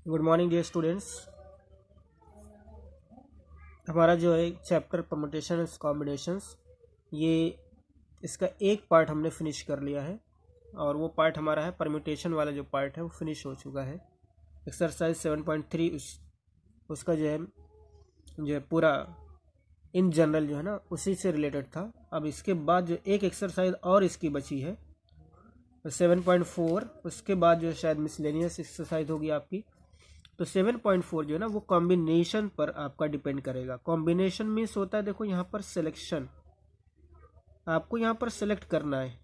Good morning dear students. हमारा जो है चैप्टर परमुटेशंस कॉम्बिनेशंस, ये इसका एक पार्ट हमने फिनिश कर लिया है और वो पार्ट हमारा है परम्यूटेशन वाला। जो पार्ट है वो फिनिश हो चुका है। एक्सरसाइज 7.3 उसका जो है पूरा इन जनरल जो है ना उसी से रिलेटेड था। अब इसके बाद जो एक एक्सरसाइज और इसकी बची है 7.4, उसके बाद जो शायद मिसलेनियस एक्सरसाइज होगी आपकी। तो 7.4 जो है ना वो कॉम्बिनेशन पर आपका डिपेंड करेगा। कॉम्बिनेशन मीन्स होता है, देखो यहाँ पर सिलेक्शन, आपको यहाँ पर सिलेक्ट करना है।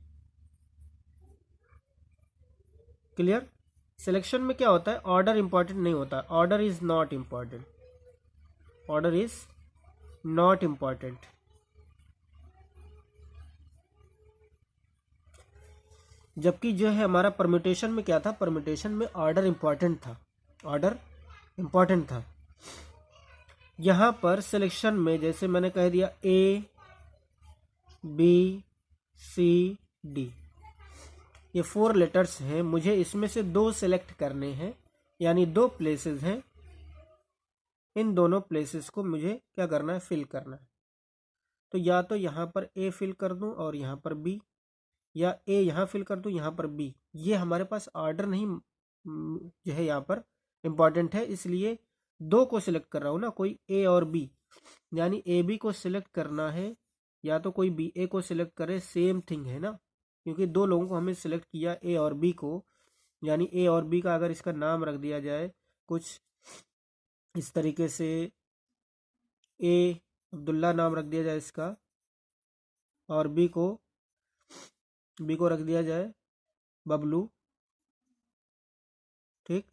क्लियर? सिलेक्शन में क्या होता है, ऑर्डर इंपॉर्टेंट नहीं होता, order is not important, order is not important. जबकि जो है हमारा परम्यूटेशन में क्या था, परम्यूटेशन में ऑर्डर इंपॉर्टेंट था, ऑर्डर इंपॉर्टेंट था। यहाँ पर सिलेक्शन में जैसे मैंने कह दिया ए बी सी डी, ये 4 लेटर्स हैं, मुझे इसमें से 2 सेलेक्ट करने हैं, यानी 2 प्लेसेस हैं। इन दोनों प्लेसेस को मुझे क्या करना है, फिल करना है। तो या तो यहाँ पर ए फिल कर दूं और यहाँ पर बी, या ए यहाँ फिल कर दूं यहाँ पर बी। ये हमारे पास ऑर्डर नहीं जो है यहाँ पर इम्पॉर्टेंट है, इसलिए 2 को सिलेक्ट कर रहा हूँ ना, कोई ए और बी, यानी ए बी को सिलेक्ट करना है या तो कोई बी ए को सिलेक्ट करे, सेम थिंग है ना, क्योंकि 2 लोगों को हमें सिलेक्ट किया ए और बी को, यानी ए और बी का अगर इसका नाम रख दिया जाए कुछ इस तरीके से, ए अब्दुल्ला नाम रख दिया जाए इसका, और बी को रख दिया जाए बबलू। ठीक,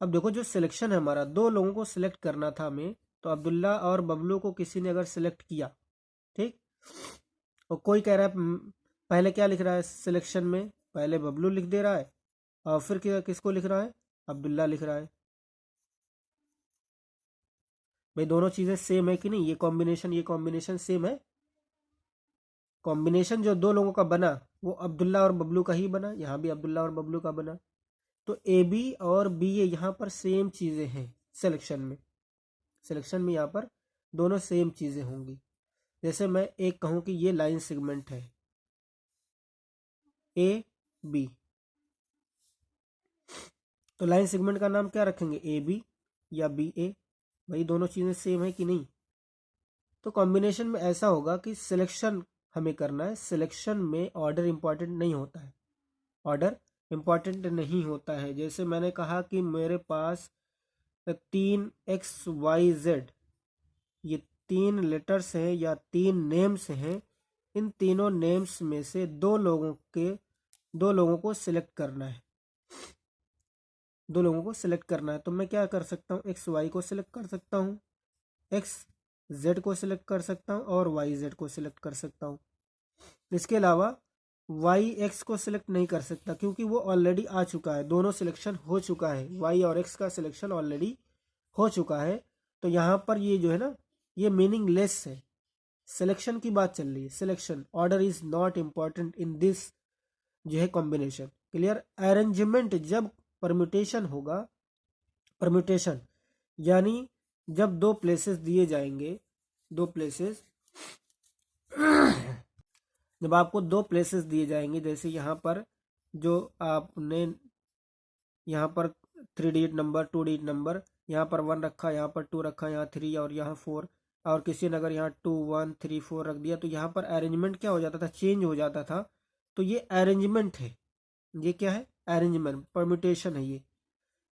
अब देखो जो सिलेक्शन है हमारा, 2 लोगों को सिलेक्ट करना था हमें, तो अब्दुल्ला और बबलू को किसी ने अगर सिलेक्ट किया, ठीक, और कोई कह रहा है पहले क्या लिख रहा है सिलेक्शन में, पहले बबलू लिख दे रहा है और फिर किसको लिख रहा है, अब्दुल्ला लिख रहा है। भाई दोनों चीजें सेम है कि नहीं, ये कॉम्बिनेशन सेम है। कॉम्बिनेशन जो 2 लोगों का बना वो अब्दुल्ला और बबलू का ही बना, यहाँ भी अब्दुल्ला और बबलू का बना। तो ए बी और बी ए यहाँ पर सेम चीजें हैं सिलेक्शन में, सिलेक्शन में यहाँ पर दोनों सेम चीजें होंगी। जैसे मैं एक कहूँ कि ये लाइन सेगमेंट है ए बी, तो लाइन सेगमेंट का नाम क्या रखेंगे, ए बी या बी ए। भाई दोनों चीजें सेम है कि नहीं। तो कॉम्बिनेशन में ऐसा होगा कि सिलेक्शन हमें करना है, सिलेक्शन में ऑर्डर इंपॉर्टेंट नहीं होता है, ऑर्डर इंपॉर्टेंट नहीं होता है। जैसे मैंने कहा कि मेरे पास 3 XYZ, ये 3 लेटर्स हैं या 3 नेम्स हैं, इन तीनों नेम्स में से 2 लोगों को सिलेक्ट करना है, 2 लोगों को सिलेक्ट करना है। तो मैं क्या कर सकता हूँ, XY को सिलेक्ट कर सकता हूँ, XZ को सिलेक्ट कर सकता हूँ और YZ को सिलेक्ट कर सकता हूँ। इसके अलावा YX को सिलेक्ट नहीं कर सकता क्योंकि वो ऑलरेडी आ चुका है, दोनों सिलेक्शन हो चुका है, Y और X का सिलेक्शन ऑलरेडी हो चुका है। तो यहाँ पर ये जो है ना ये मीनिंगलेस है, सिलेक्शन की बात चल रही है, selection, order is not important in this जो है कॉम्बिनेशन। क्लियर? अरेंजमेंट जब परम्यूटेशन होगा, परम्यूटेशन यानी जब 2 प्लेसेस दिए जाएंगे, 2 प्लेसेस जब आपको 2 प्लेसेस दिए जाएंगे, जैसे यहाँ पर जो आपने यहाँ पर 3 डिजिट नंबर 2 डिजिट नंबर, यहाँ पर 1 रखा, यहाँ पर 2 रखा, यहाँ 3 और यहाँ 4, और किसी ने अगर यहाँ 2 1 3 4 रख दिया, तो यहाँ पर अरेंजमेंट क्या हो जाता था, चेंज हो जाता था। तो ये अरेंजमेंट है, ये क्या है, अरेंजमेंट, परम्यूटेशन है ये।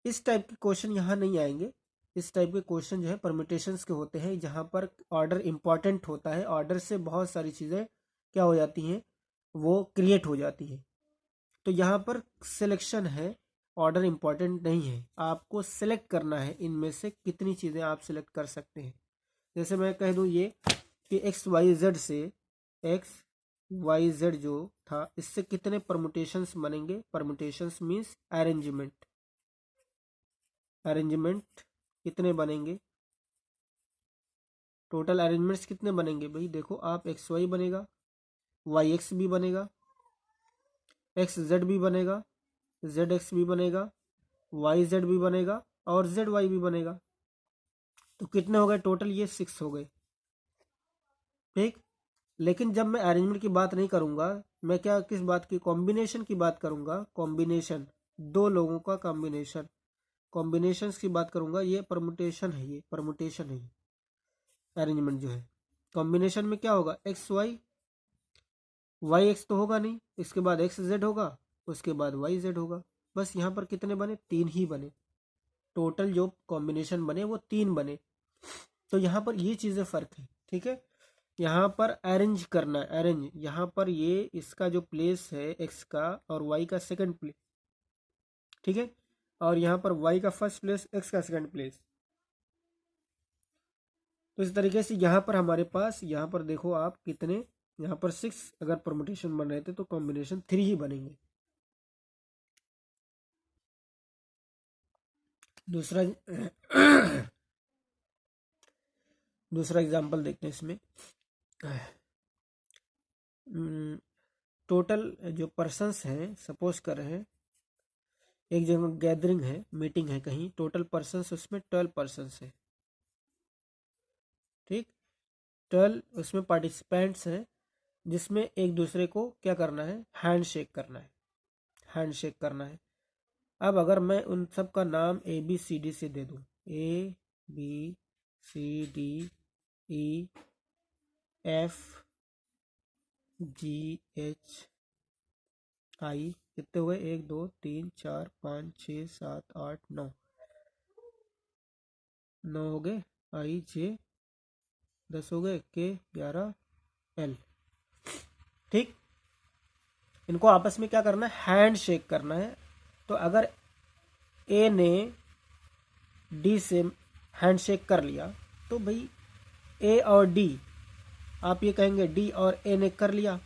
इस टाइप के क्वेश्चन यहाँ नहीं आएंगे, इस टाइप के क्वेश्चन जो है परम्यूटेशंस के होते हैं, जहाँ पर ऑर्डर इंपॉर्टेंट होता है, ऑर्डर से बहुत सारी चीज़ें क्या हो जाती हैं, वो क्रिएट हो जाती है। तो यहाँ पर सिलेक्शन है, ऑर्डर इंपॉर्टेंट नहीं है, आपको सिलेक्ट करना है इनमें से कितनी चीज़ें आप सिलेक्ट कर सकते हैं। जैसे मैं कह दूँ ये कि XYZ से XYZ जो था इससे कितने परमुटेशंस बनेंगे, परमुटेशंस मीन्स अरेंजमेंट, अरेंजमेंट कितने बनेंगे, टोटल अरेंजमेंट्स कितने बनेंगे। भाई देखो आप XY बनेगा, YX भी बनेगा, XZ भी बनेगा, ZX भी बनेगा, YZ भी बनेगा और जेड वाई भी बनेगा। तो कितने हो गए टोटल? ये 6 हो गए। ठीक, लेकिन जब मैं अरेंजमेंट की बात नहीं करूंगा, मैं क्या किस बात की, कॉम्बिनेशन की बात करूंगा। कॉम्बिनेशन, दो लोगों का कॉम्बिनेशन, कॉम्बिनेशंस की बात करूंगा। ये परमुटेशन है, ये परमुटेशन है। अरेंजमेंट जो है कॉम्बिनेशन में क्या होगा, एक्स वाई, वाई एक्स तो होगा नहीं, इसके बाद एक्स जेड होगा, उसके बाद वाई जेड होगा। बस यहाँ पर कितने बने? 3 ही बने। टोटल जो कॉम्बिनेशन बने वो 3 बने। तो यहाँ पर ये चीज़ें फ़र्क है। ठीक है, यहाँ पर अरेंज करना है, अरेंज। यहाँ पर ये इसका जो प्लेस है एक्स का और वाई का सेकंड प्लेस, ठीक है, और यहाँ पर वाई का फर्स्ट प्लेस, एक्स का सेकंड प्लेस। तो इस तरीके से यहाँ पर हमारे पास, यहाँ पर देखो आप कितने, यहाँ पर 6 अगर परमुटेशन बन रहे थे तो कॉम्बिनेशन 3 ही बनेंगे। दूसरा दूसरा एग्जांपल देखते हैं इसमें। टोटल जो पर्सन्स हैं, सपोज कर रहे हैं एक जगह गैदरिंग है, मीटिंग है कहीं, टोटल पर्सन्स उसमें 12 पर्सन्स है। ठीक, 12 उसमें पार्टिसिपेंट्स हैं, जिसमें एक दूसरे को क्या करना है, हैंड शेक करना है, हैंड शेक करना है। अब अगर मैं उन सब का नाम ए बी सी डी से दे दूं, A B C D E F G H I, कितने हुए, 1 2 3 4 5 6 7 8 9, 9 हो गए, आई जे 10 हो गए, के 11 एल। ठीक, इनको आपस में क्या करना है, हैंड शेक करना है। तो अगर ए ने डी से हैंड शेक कर लिया तो भाई ए और डी, आप ये कहेंगे डी और ए ने कर लिया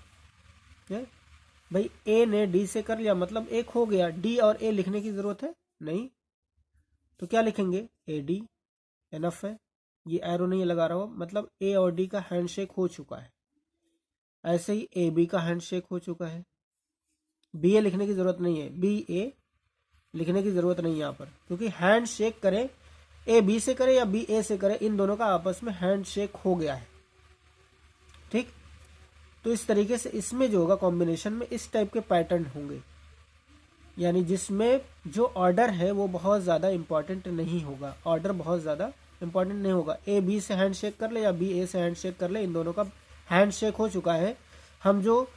है, भाई ए ने डी से कर लिया मतलब एक हो गया। डी और ए लिखने की जरूरत है नहीं, तो क्या लिखेंगे, ए डी, एनफ है। ये एरो नहीं लगा रहा हो, मतलब ए और डी का हैंडशेक हो चुका है। ऐसे ही ए बी का हैंडशेक हो चुका है। बी ए लिखने की जरूरत नहीं है, बी ए लिखने की जरूरत नहीं है यहाँ पर, क्योंकि हैंडशेक करें, ए बी से करे या बी ए से करे, इन दोनों का आपस में हैंडशेक हो गया है। ठीक, तो इस तरीके से इसमें जो होगा कॉम्बिनेशन में इस टाइप के पैटर्न होंगे, यानी जिसमें जो ऑर्डर है वो बहुत ज़्यादा इंपॉर्टेंट नहीं होगा, ऑर्डर बहुत ज़्यादा इंपॉर्टेंट नहीं होगा। ए बी से हैंड शेक कर ले या बी ए से हैंड शेक कर ले, इन दोनों का हैंड शेक हो चुका है। हम जो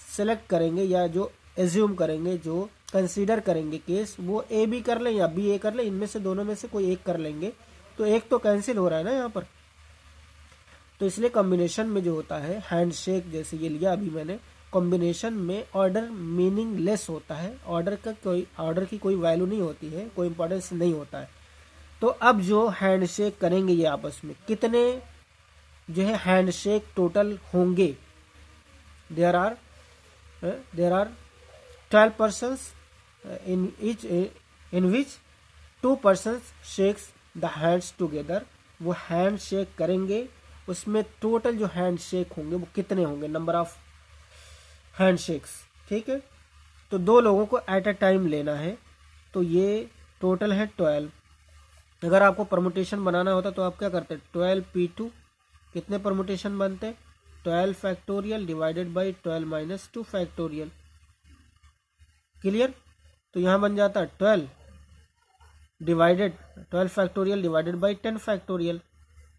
सेलेक्ट करेंगे या जो एज्यूम करेंगे, जो कंसीडर करेंगे केस, वो ए बी कर ले या बी ए कर ले, इनमें से दोनों में से कोई एक कर लेंगे। तो एक तो कैंसिल हो रहा है ना यहाँ पर, तो इसलिए कॉम्बिनेशन में जो होता है हैंड शेक, जैसे ये लिया अभी मैंने, कॉम्बिनेशन में ऑर्डर मीनिंगलेस होता है, ऑर्डर की कोई वैल्यू नहीं होती है, कोई इंपॉर्टेंस नहीं होता है। तो अब जो हैंडशेक करेंगे ये आपस में, कितने जो है हैंडशेक टोटल होंगे, there are 12 persons in which 2 persons shakes the hands together. वो हैंड शेक करेंगे, उसमें टोटल जो हैंड शेक होंगे वो कितने होंगे, नंबर ऑफ हैंड शेक्स। ठीक है, तो 2 लोगों को एट अ टाइम लेना है, तो ये टोटल है 12। अगर आपको परमुटेशन बनाना होता तो आप क्या करते, 12p2, कितने परमुटेशन बनते, 12 factorial divided by 12 minus 2 factorial. Clear, तो यहाँ बन जाता 12 फैक्टोरियल डिवाइडेड बाई 10 फैक्टोरियल।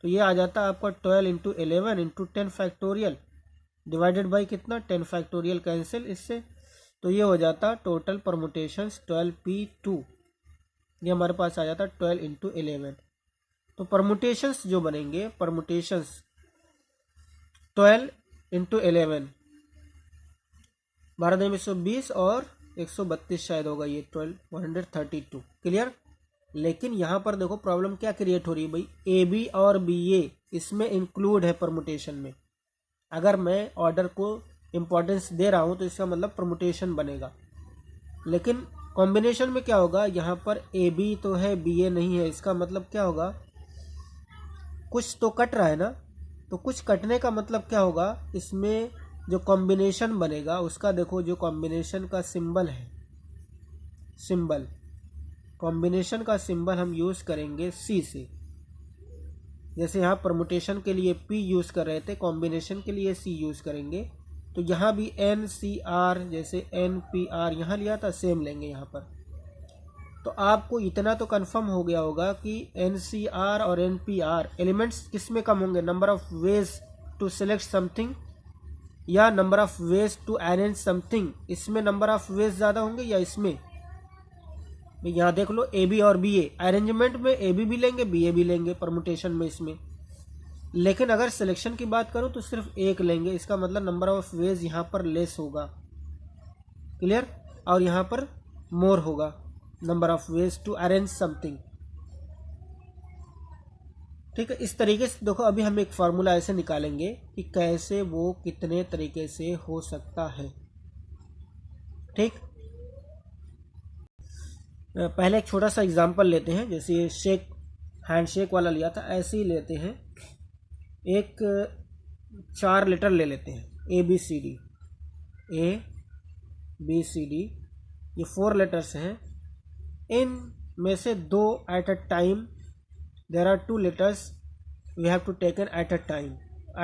तो ये आ जाता आपका 12 into 11 into 10 factorial divided by कितना, 10 फैक्टोरियल कैंसिल इससे, तो ये हो जाता टोटल परमुटेशंस 12p2। ये हमारे पास आ जाता 12 इंटू 11। तो परमुटेशंस जो बनेंगे, परमुटेशंस 12 इंटू 11, 12 में 120 और 132 शायद होगा ये 132। क्लियर, लेकिन यहाँ पर देखो प्रॉब्लम क्या क्रिएट हो रही है भाई, ए बी और बी ए इसमें इंक्लूड है परमुटेशन में। अगर मैं ऑर्डर को इम्पोर्टेंस दे रहा हूँ तो इसका मतलब परमुटेशन बनेगा, लेकिन कॉम्बिनेशन में क्या होगा, यहाँ पर ए बी तो है, बी ए नहीं है, इसका मतलब क्या होगा, कुछ तो कट रहा है ना। तो कुछ कटने का मतलब क्या होगा, इसमें जो कॉम्बिनेशन बनेगा उसका देखो, जो कॉम्बिनेशन का सिंबल है, सिंबल कॉम्बिनेशन का सिंबल हम यूज़ करेंगे सी से। जैसे यहाँ परमुटेशन के लिए P यूज़ कर रहे थे, कॉम्बिनेशन के लिए C यूज़ करेंगे। तो यहाँ भी NCR, जैसे NPR यहाँ लिया था, सेम लेंगे यहाँ पर। तो आपको इतना तो कंफर्म हो गया होगा कि NCR और NPR एलिमेंट्स किस में कम होंगे, number of ways to select something या number of ways to arrange something. इसमें नंबर ऑफ वेज ज़्यादा होंगे या इसमें? यहाँ देख लो AB और BA, अरेंजमेंट में AB भी लेंगे BA भी लेंगे परमुटेशन में इसमें। लेकिन अगर सिलेक्शन की बात करूँ तो सिर्फ एक लेंगे, इसका मतलब नंबर ऑफ वेज यहाँ पर लेस होगा, क्लियर, और यहाँ पर मोर होगा, number of ways to arrange something. ठीक है, इस तरीके से देखो अभी हम एक फार्मूला ऐसे निकालेंगे कि कैसे वो कितने तरीके से हो सकता है। ठीक, पहले एक छोटा सा एग्जांपल लेते हैं। जैसे ये शेक हैंडशेक वाला लिया था, ऐसे ही लेते हैं। एक 4 लेटर ले लेते हैं, ABCD, ABCD, ये 4 लेटर्स हैं। इन में से 2 at a time, there are 2 letters we have to taken at a time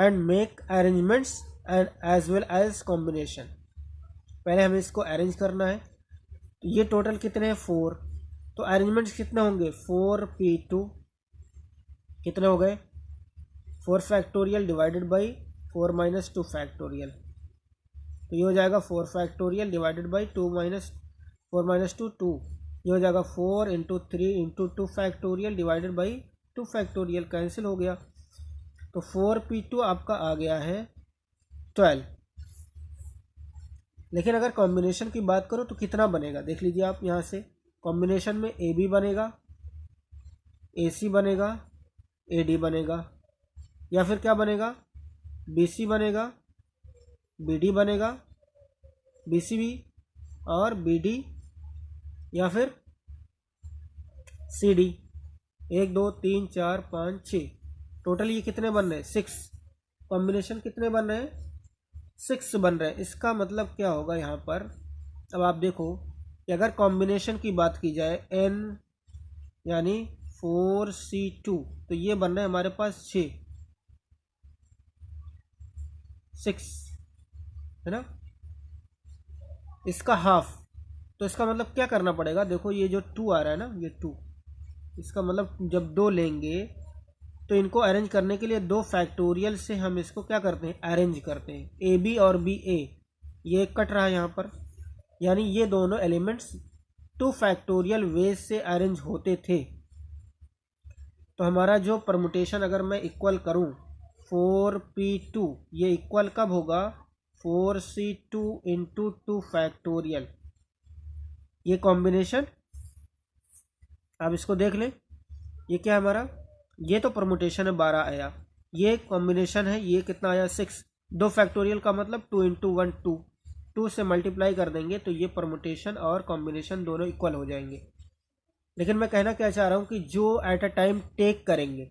and make arrangements and as well as combination। पहले हमें इसको अरेंज करना है। तो ये टोटल कितने हैं, 4। तो अरेंजमेंट्स कितने होंगे, 4p2 कितने हो गए, 4 factorial divided by 4 minus 2 factorial. तो ये हो जाएगा 4 factorial divided by 2 minus 4 minus 2 2। ये हो जाएगा 4 into 3 into 2 factorial divided by 2 factorial, cancel हो गया। तो 4p2 आपका आ गया है 12। लेकिन अगर कॉम्बिनेशन की बात करो तो कितना बनेगा, देख लीजिए आप यहाँ से। कॉम्बिनेशन में AB बनेगा, AC बनेगा, AD बनेगा, या फिर क्या बनेगा, BC बनेगा, BD बनेगा, BCB और BD, या फिर CD। 1 2 3 4 5 6, टोटल ये कितने बन रहे हैं, 6। कॉम्बिनेशन कितने बन रहे हैं, 6 बन रहे हैं। इसका मतलब क्या होगा यहाँ पर, अब आप देखो कि अगर कॉम्बिनेशन की बात की जाए N यानी 4C2, तो ये बन रहे हैं हमारे पास 6 है ना, इसका हाफ। तो इसका मतलब क्या करना पड़ेगा, देखो ये जो 2 आ रहा है ना, ये 2, इसका मतलब जब 2 लेंगे तो इनको अरेंज करने के लिए 2 फैक्टोरियल से हम इसको क्या करते हैं, अरेंज करते हैं। AB और BA ये कट रहा है यहाँ पर, यानी ये दोनों एलिमेंट्स 2 फैक्टोरियल वेज से अरेंज होते थे। तो हमारा जो परमुटेशन अगर मैं इक्वल करूँ 4p2, ये इक्वल कब होगा, 4c2 इंटू 2 फैक्टोरियल, ये कॉम्बिनेशन। आप इसको देख लें, ये क्या है हमारा, ये तो परमुटेशन है 12 आया, ये कॉम्बिनेशन है, ये कितना आया 6। 2 फैक्टोरियल का मतलब 2 इंटू 1 2, 2 से मल्टीप्लाई कर देंगे तो ये परमुटेशन और कॉम्बिनेशन दोनों इक्वल हो जाएंगे। लेकिन मैं कहना क्या चाह रहा हूँ कि जो एट अ टाइम टेक करेंगे,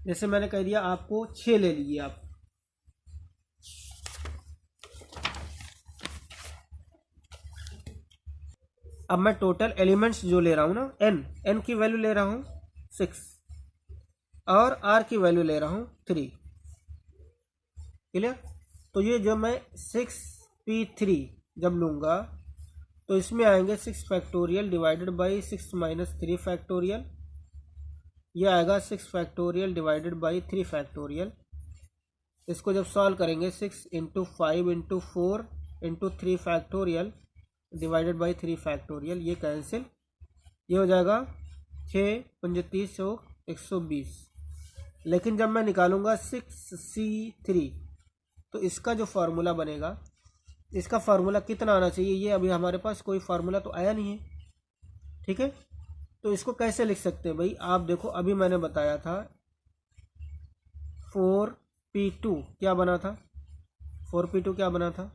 जैसे मैंने कह दिया आपको 6 ले लीजिए आप, अब मैं टोटल एलिमेंट्स जो ले रहा हूँ ना, n की वैल्यू ले रहा हूँ 6 और r की वैल्यू ले रहा हूँ 3, क्लियर। तो ये जो मैं 6p3 जब लूँगा तो इसमें आएंगे 6 factorial divided by 6 minus 3 factorial, ये आएगा 6 फैक्टोरियल डिवाइडेड बाई 3 फैक्टोरियल। इसको जब सॉल्व करेंगे 6 into 5 into 4 into 3 factorial divided by 3 factorial, ये कैंसिल, ये हो जाएगा 6 पंजे 30 120। लेकिन जब मैं निकालूंगा 6c3 तो इसका जो फार्मूला बनेगा, इसका फार्मूला कितना आना चाहिए, ये अभी हमारे पास कोई फार्मूला तो आया नहीं है। ठीक है, तो इसको कैसे लिख सकते हैं भाई, आप देखो अभी मैंने बताया था 4p2 क्या बना था, 4p2 क्या बना था,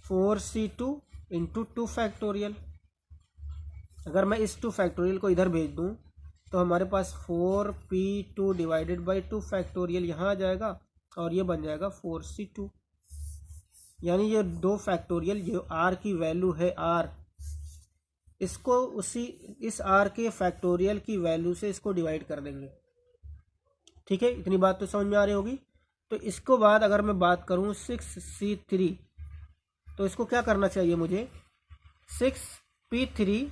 4c2 इंटू 2 फैक्टोरियल। अगर मैं इस 2 फैक्टोरियल को इधर भेज दूं तो हमारे पास 4p2 डिवाइडेड बाई 2 फैक्टोरियल यहाँ आ जाएगा और ये बन जाएगा 4c2। यानी ये 2 फैक्टोरियल जो r की वैल्यू है, r इसको उसी इस आर के फैक्टोरियल की वैल्यू से इसको डिवाइड कर देंगे। ठीक है, इतनी बात तो समझ में आ रही होगी। तो इसको बाद अगर मैं बात करूं 6C3, तो इसको क्या करना चाहिए मुझे, 6P3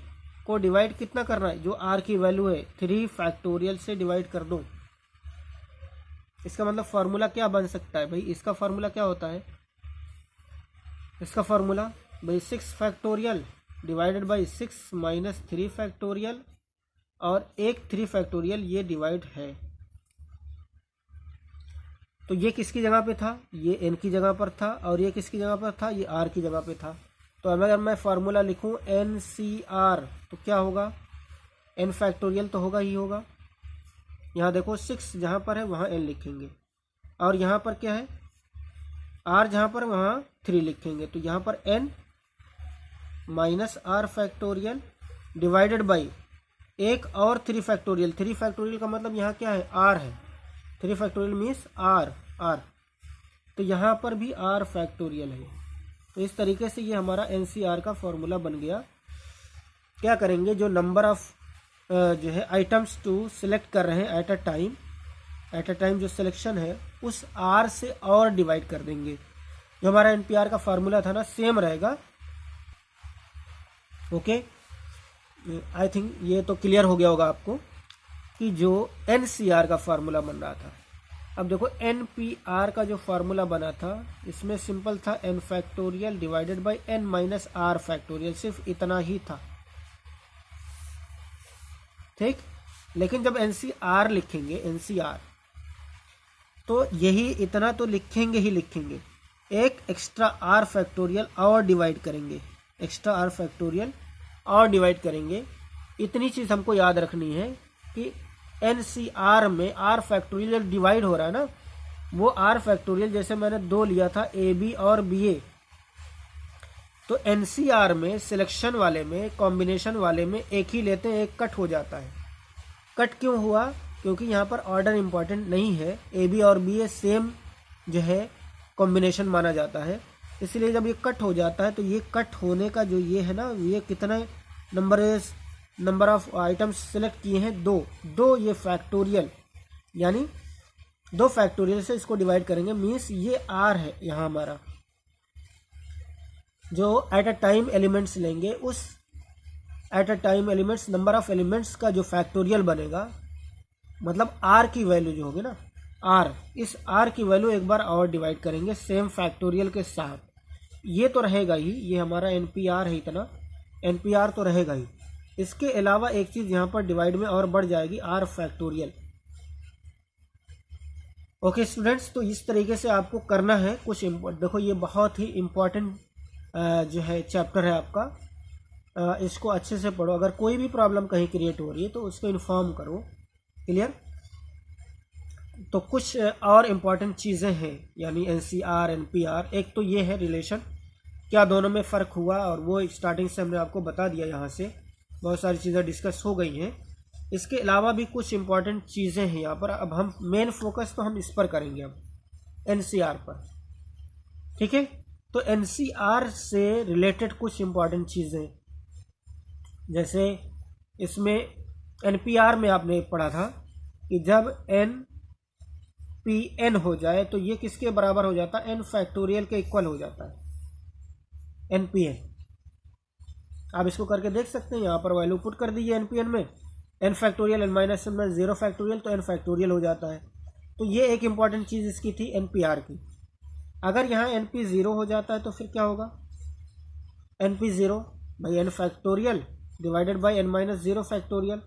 को डिवाइड कितना करना है, जो आर की वैल्यू है 3 फैक्टोरियल से डिवाइड कर दूं। इसका मतलब फार्मूला क्या बन सकता है भाई, इसका फार्मूला क्या होता है, इसका फार्मूला भाई 6 factorial divided by 6 minus 3 factorial, और एक 3 फैक्टोरियल ये डिवाइड है। तो ये किसकी जगह पे था, ये n की जगह पर था, और ये किसकी जगह पर था, ये r की जगह पे था। तो अगर मैं फार्मूला लिखूं NCR, तो क्या होगा, n फैक्टोरियल तो होगा ही होगा। यहाँ देखो 6 जहाँ पर है वहाँ n लिखेंगे, और यहाँ पर क्या है r जहाँ पर वहाँ 3 लिखेंगे। तो यहाँ पर n minus r factorial divided by एक और 3 फैक्टोरियल। 3 फैक्टोरियल का मतलब यहाँ क्या है, r है। 3 फैक्टोरियल मीन्स r। तो यहाँ पर भी r फैक्टोरियल है। तो इस तरीके से ये हमारा NCR का फॉर्मूला बन गया। क्या करेंगे, जो नंबर ऑफ जो है आइटम्स टू सिलेक्ट कर रहे हैं एट अ टाइम जो सिलेक्शन है उस r से और डिवाइड कर देंगे। जो हमारा NPR का फार्मूला था ना सेम रहेगा। ओके, आई थिंक ये तो क्लियर हो गया होगा आपको कि जो NCR का फार्मूला बन रहा था। अब देखो NPR का जो फार्मूला बना था इसमें सिंपल था n factorial divided by n minus r factorial, सिर्फ इतना ही था। ठीक, लेकिन जब NCR लिखेंगे NCR तो यही इतना तो लिखेंगे ही लिखेंगे, एक एक्स्ट्रा r फैक्टोरियल और डिवाइड करेंगे, एक्स्ट्रा r फैक्टोरियल और डिवाइड करेंगे। इतनी चीज़ हमको याद रखनी है कि NCR में r फैक्टोरियल डिवाइड हो रहा है ना, वो r फैक्टोरियल जैसे मैंने 2 लिया था AB और BA, तो NCR में सिलेक्शन वाले में कॉम्बिनेशन वाले में एक ही लेते हैं, एक कट हो जाता है। कट क्यों हुआ, क्योंकि यहाँ पर ऑर्डर इंपॉर्टेंट नहीं है, AB और BA सेम जो है कॉम्बिनेशन माना जाता है। इसलिए जब ये कट हो जाता है तो ये कट होने का जो ये है ना, ये कितना नंबर ऑफ आइटम्स सेलेक्ट किए हैं, 2 ये फैक्टोरियल, यानी 2 फैक्टोरियल से इसको डिवाइड करेंगे। मीन्स ये r है यहाँ हमारा, जो एट अ टाइम एलिमेंट्स लेंगे, उस at a time elements number of elements का जो फैक्टोरियल बनेगा, मतलब r की वैल्यू जो होगी ना r, इस r की वैल्यू एक बार और डिवाइड करेंगे सेम फैक्टोरियल के साथ। ये तो रहेगा ही, ये हमारा NPR है, इतना NPR तो रहेगा ही। इसके अलावा एक चीज़ यहाँ पर डिवाइड में और बढ़ जाएगी, r फैक्टोरियल। ओके स्टूडेंट्स, तो इस तरीके से आपको करना है कुछ देखो ये बहुत ही इम्पोर्टेंट जो है चैप्टर है आपका, इसको अच्छे से पढ़ो। अगर कोई भी प्रॉब्लम कहीं क्रिएट हो रही है तो उसको इन्फॉर्म करो। क्लियर, तो कुछ और इम्पॉर्टेंट चीज़ें हैं, यानी NCR NPR। एक तो ये है रिलेशन, क्या दोनों में फ़र्क हुआ, और वो स्टार्टिंग से हमने आपको बता दिया, यहाँ से बहुत सारी चीज़ें डिस्कस हो गई हैं। इसके अलावा भी कुछ इम्पॉर्टेंट चीज़ें हैं यहाँ पर। अब हम मेन फोकस तो हम इस पर करेंगे, अब NCR पर। ठीक है, तो NCR से रिलेटेड कुछ इम्पॉर्टेंट चीज़ें, जैसे इसमें NPR में आपने पढ़ा था कि जब NPN हो जाए तो ये किसके बराबर हो जाता है, n फैक्टोरियल के इक्वल हो जाता है NPN। आप इसको करके देख सकते हैं, यहाँ पर वैल्यू पुट कर दीजिए NPN में, n फैक्टोरियल n माइनस में 0 फैक्टोरियल, तो n फैक्टोरियल हो जाता है। तो ये एक इम्पॉर्टेंट चीज़ इसकी थी NPR की। अगर यहाँ NP 0 हो जाता है तो फिर क्या होगा, NP 0 by n factorial divided by n minus 0 factorial.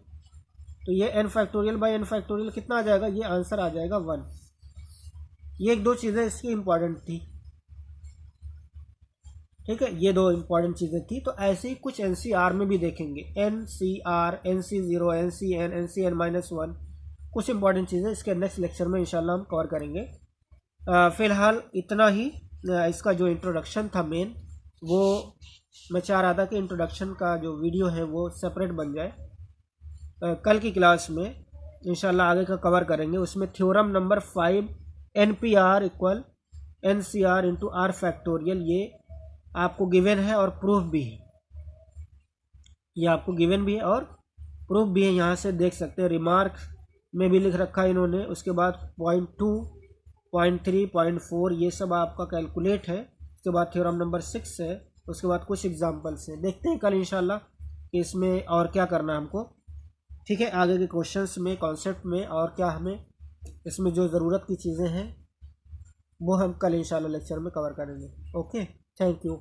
तो ये n factorial by n factorial कितना आ जाएगा, ये आंसर आ जाएगा 1। ये एक दो चीज़ें इसकी इम्पॉर्टेंट थी। ठीक है, ये 2 इम्पॉर्टेंट चीज़ें थी। तो ऐसे ही कुछ NCR में भी देखेंगे, NCR NC0 NCN NCN minus 1, कुछ इंपॉर्टेंट चीज़ें इसके नेक्स्ट लेक्चर में इंशाल्लाह हम कवर करेंगे। फ़िलहाल इतना ही। इसका जो इंट्रोडक्शन था मेन, वो मैं चाह रहा था कि इंट्रोडक्शन का जो वीडियो है वो सेपरेट बन जाए। कल की क्लास में इंशाल्लाह आगे का कवर करेंगे। उसमें theorem number 5 NPR equal NCR into R factorial, ये आपको गिवन है और प्रूफ भी है। ये आपको गिवन भी है और प्रूफ भी है, यहाँ से देख सकते हैं। रिमार्क में भी लिख रखा है इन्होंने। उसके बाद .2, .3, .4 ये सब आपका कैलकुलेट है। उसके बाद थ्योरम नंबर 6 है। उसके बाद कुछ एग्जाम्पल्स हैं। देखते हैं कल इंशाल्लाह कि इसमें और क्या करना है हमको। ठीक है, आगे के क्वेश्चंस में, कॉन्सेप्ट में और क्या हमें इसमें जो ज़रूरत की चीज़ें हैं वो हम कल इंशाल्लाह लेक्चर में कवर करेंगे। Okay, thank you.